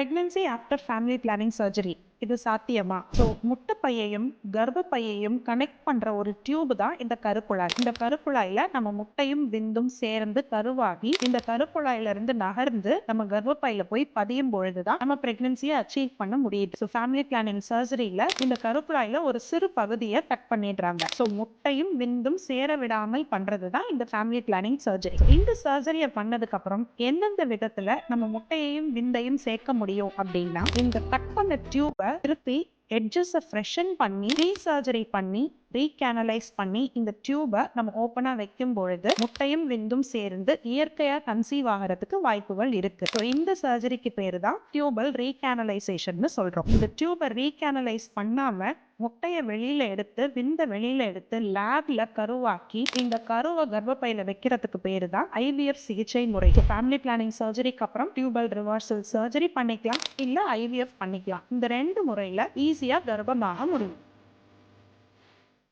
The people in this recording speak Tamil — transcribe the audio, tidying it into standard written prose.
Pregnancy after family planning surgery இது சாத்தியமா? ஸோ முட்டைப்பையையும் கர்ப்பப்பையையும் கனெக்ட் பண்ற ஒரு டியூப் தான் இந்த கருக்குழாய். இந்த கருக்குழாயில நம்ம முட்டையும் விந்தும் சேர்ந்து கருவாகி இந்த கருக்குழாயில இருந்து நகர்ந்து நம்ம கர்ப்பப்பையில போய் பதியும் பொழுதுதான் நம்ம பிரெக்னன்சியை அச்சீவ் பண்ண முடியுது. ஸோ ஃபேமிலி பிளானிங் சர்ஜரியில இந்த கருக்குழாயில ஒரு சிறு பகுதியை கட் பண்ணிடுறாங்க. ஸோ முட்டையும் விந்தும் சேர விடாமல் பண்றதுதான் இந்த ஃபேமிலி பிளானிங் சர்ஜரி. இந்த சர்ஜரியை பண்ணதுக்கு அப்புறம் எந்தெந்த விதத்துல நம்ம முட்டையையும் விந்தையும் சேர்க்க முடியும் அப்படின்னா, இந்த கட் பண்ண டியூபை திருப்பி எட்ஜஸை ஃப்ரெஷன் பண்ணி ரீசர்ஜரி பண்ணி ரீகேனலைஸ் பண்ணி இந்த டியூபை நம்ம ஓப்பனா வைக்கும் பொழுது முட்டையும் விந்தும் சேர்ந்து இயற்கையா கன்சீவ் ஆகிறதுக்கு வாய்ப்புகள் இருக்கு. ஸோ இந்த சர்ஜரிக்கு பேரு தான் டியூபல் ரீகேனலைசேஷன் சொல்றோம். இந்த டியூபை ரீகேனலைஸ் பண்ணாம முட்டையை வெளியில எடுத்து விந்த வெளியில எடுத்து லேப்ல கருவாக்கி இந்த கருவை கர்ப்பப்பையில வைக்கிறதுக்கு பேரு தான் ஐவிஎஃப் சிகிச்சை முறை. ஃபேமிலி பிளானிங் சர்ஜரிக்கு அப்புறம் டியூபல் ரிவர்சல் சர்ஜரி பண்ணிக்கலாம், இல்ல ஐவிஎஃப் பண்ணிக்கலாம். இந்த ரெண்டு முறையில ஈஸியா கர்ப்பமாக முடியும்.